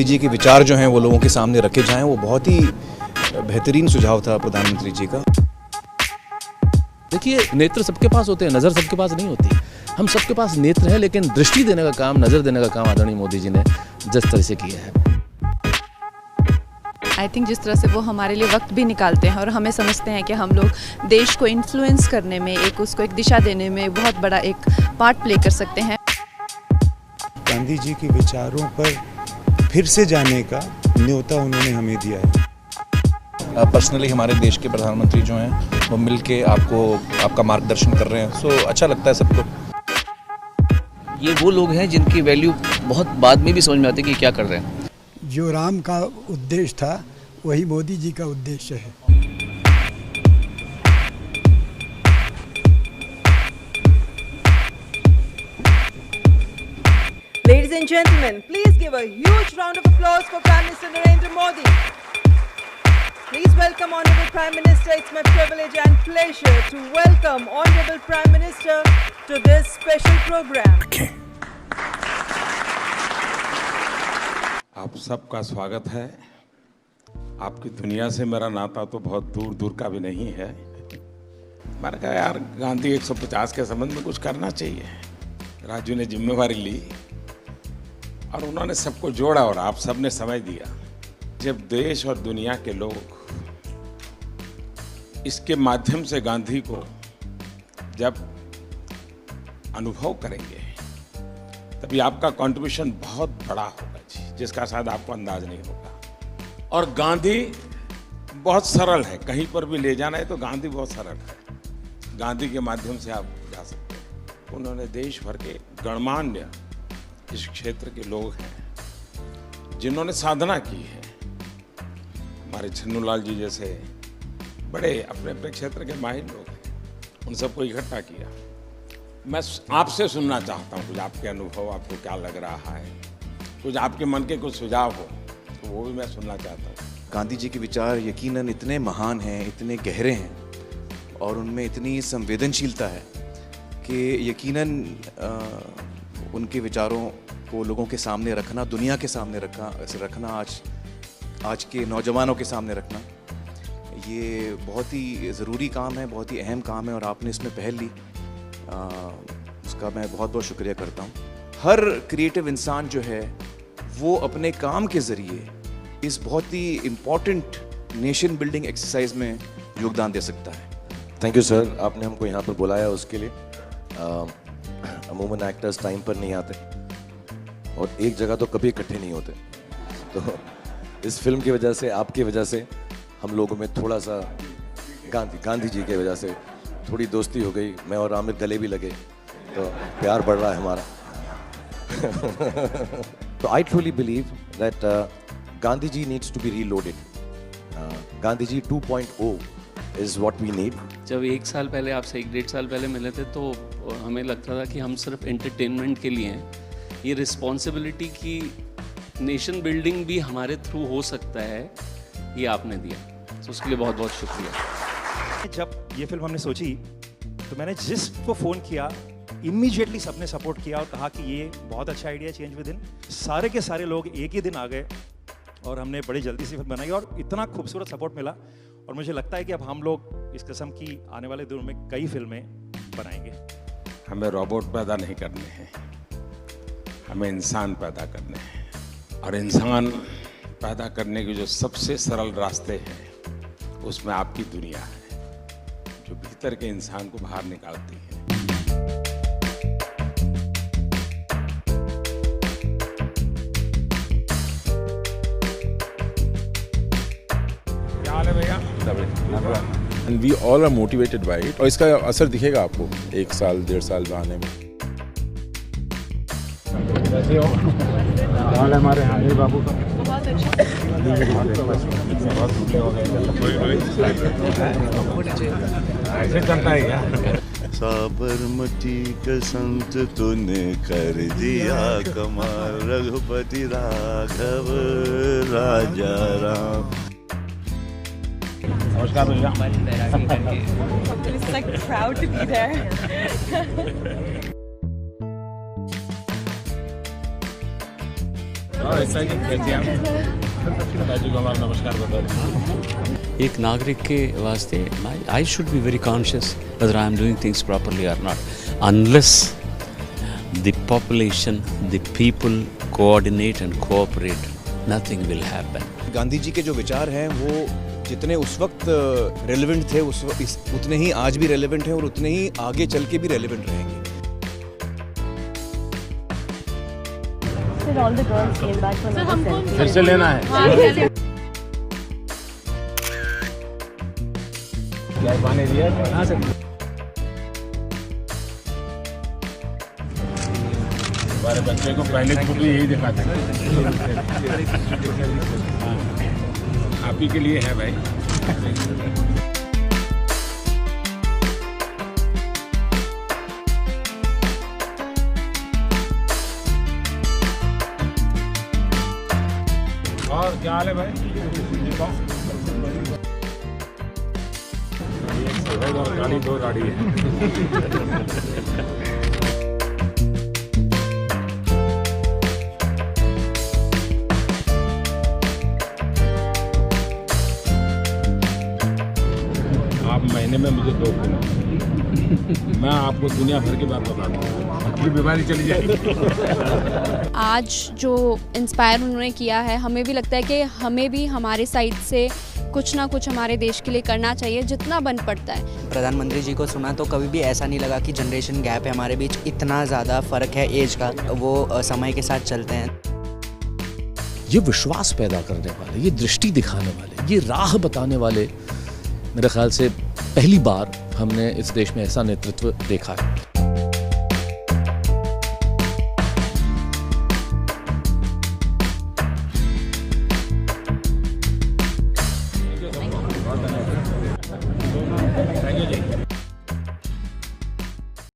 गांधी जी के विचार जो हैं वो लोगों के सामने रखे जाएं, वो बहुत ही बेहतरीन सुझाव था प्रधानमंत्री जी का। देखिए, नेत्र सबके पास होते हैं, नज़र सबके पास नहीं होती। हम सबके पास नेत्र है, लेकिन दृष्टि देने का काम, नज़र देने का काम आदरणीय मोदी जी ने जिस तरह से किया है, आई थिंक जिस तरह से वो हमारे लिए वक्त भी निकालते हैं और हमें समझते हैं कि हम लोग देश को इन्फ्लुएंस करने में, उसको एक दिशा देने में बहुत बड़ा एक पार्ट प्ले कर सकते हैं। गांधी जी के विचारों पर फिर से जाने का न्योता उन्होंने हमें दिया है। पर्सनली हमारे देश के प्रधानमंत्री जो हैं वो मिल के आपका मार्गदर्शन कर रहे हैं, सो अच्छा लगता है सबको। ये वो लोग हैं जिनकी वैल्यू बहुत बाद में भी समझ में आती है कि क्या कर रहे हैं। जो राम का उद्देश्य था वही मोदी जी का उद्देश्य है। Ladies and gentlemen, please give a huge round of applause for Prime Minister Narendra Modi. Please welcome Honorable Prime Minister. It's my privilege and pleasure to welcome Honorable Prime Minister to this special program. आप सबका स्वागत है। आपकी दुनिया से मेरा नाता तो बहुत दूर दूर का भी नहीं है। मैंने कहा यार गांधी 150 के संबंध में कुछ करना चाहिए। राजू ने जिम्मेवारी ली और उन्होंने सबको जोड़ा और आप सबने समय दिया। जब देश और दुनिया के लोग इसके माध्यम से गांधी को जब अनुभव करेंगे तभी आपका कंट्रीब्यूशन बहुत बड़ा होगा जी, जिसका शायद आपको अंदाज नहीं होगा। और गांधी बहुत सरल है, कहीं पर भी ले जाना है तो गांधी बहुत सरल है। गांधी के माध्यम से आप जा सकते हैं। उन्होंने देश भर के गणमान्य इस क्षेत्र के लोग हैं जिन्होंने साधना की है। हमारे छन्नूलाल जी जैसे बड़े अपने अपने क्षेत्र के माहिर लोग हैं, उन सबको इकट्ठा किया। मैं आपसे सुनना चाहता हूँ कुछ आपके अनुभव, आपको क्या लग रहा है, कुछ आपके मन के कुछ सुझाव हो तो वो भी मैं सुनना चाहता हूँ। गांधी जी के विचार यकीनन इतने महान हैं, इतने गहरे हैं और उनमें इतनी संवेदनशीलता है कि यकीनन उनके विचारों को लोगों के सामने रखना, दुनिया के सामने रखना, आज के नौजवानों के सामने रखना, ये बहुत ही ज़रूरी काम है, बहुत ही अहम काम है और आपने इसमें पहल ली, उसका मैं बहुत बहुत शुक्रिया करता हूँ। हर क्रिएटिव इंसान जो है वो अपने काम के ज़रिए इस बहुत ही इम्पॉर्टेंट नेशन बिल्डिंग एक्सरसाइज में योगदान दे सकता है। थैंक यू सर, आपने हमको यहाँ पर बुलाया उसके लिए। अमूमन एक्टर्स टाइम पर नहीं आते और एक जगह तो कभी इकट्ठे नहीं होते, तो इस फिल्म की वजह से, आपकी वजह से हम लोगों में थोड़ा सा गांधी जी की वजह से थोड़ी दोस्ती हो गई। मैं और आमिर गले भी लगे तो प्यार बढ़ रहा है हमारा। तो I truly believe that Gandhi ji needs to be reloaded. Gandhi ji 2.0 is what we need. जब 1 साल पहले आपसे 1-1.5 साल पहले मिले थे तो हमें लगता था कि हम सिर्फ एंटरटेनमेंट के लिए हैं। ये रिस्पॉन्सिबिलिटी की नेशन बिल्डिंग भी हमारे थ्रू हो सकता है, ये आपने दिया, तो उसके लिए बहुत बहुत शुक्रिया। जब ये फिल्म हमने सोची तो मैंने जिसको फ़ोन किया इमीडिएटली सबने सपोर्ट किया और कहा कि ये बहुत अच्छा आइडिया, चेंज विद इन। सारे के सारे लोग एक ही दिन आ गए और हमने बड़ी जल्दी से फिल्म बनाई और इतना खूबसूरत सपोर्ट मिला। और मुझे लगता है कि अब हम लोग इस किस्म की आने वाले दिनों में कई फिल्में बनाएंगे। हमें रोबोट पैदा नहीं करने हैं, हमें इंसान पैदा करने हैं। और इंसान पैदा करने के जो सबसे सरल रास्ते हैं उसमें आपकी दुनिया है, जो भीतर के इंसान को बाहर निकालती है। क्या हाल है भैया? And we all are motivated by it. और इसका असर दिखेगा आपको 1 साल 1.5 साल में आने में। कैसे हो? हाल हमारे हाजिर बाबू का बहुत अच्छा। ऐसे चलता है क्या? साबरमती का संत तूने कर दिया कमाल, रघुपति राघव राजा राम। नमस्कार भैया। It's like proud to be there. नमस्कार बता एक नागरिक के वास्ते I should be very conscious whether I am doing things properly or not. Unless the population, the people coordinate and cooperate, nothing will happen. Gandhi ji के जो विचार हैं वो जितने उस वक्त रेलेवेंट थे उतने ही आज भी रेलेवेंट हैं और उतने ही आगे चल के भी रेलेवेंट रहेंगे। All the girls came back from the selfie. फिर से लेना है क्या पानी दिया? हाँ सर। हमारे बच्चे को पहले बुक में यही दिखाते हैं। आप ही के लिए है भाई। और क्या हाल है भाई? गाड़ी दो गाड़ी है। आप महीने में मुझे 2 मैं आपको दुनिया भर की बात बताता हूँ, अपनी बीमारी चली जाएगी। आज जो इंस्पायर उन्होंने किया है, हमें भी लगता है कि हमें भी हमारे साइड से कुछ ना कुछ हमारे देश के लिए करना चाहिए जितना बन पड़ता है। प्रधानमंत्री जी को सुना तो कभी भी ऐसा नहीं लगा कि जनरेशन गैप है हमारे बीच, इतना ज़्यादा फ़र्क है एज का, वो समय के साथ चलते हैं। ये विश्वास पैदा करने वाले, ये दृष्टि दिखाने वाले, ये राह बताने वाले, मेरे ख्याल से पहली बार हमने इस देश में ऐसा नेतृत्व देखा है।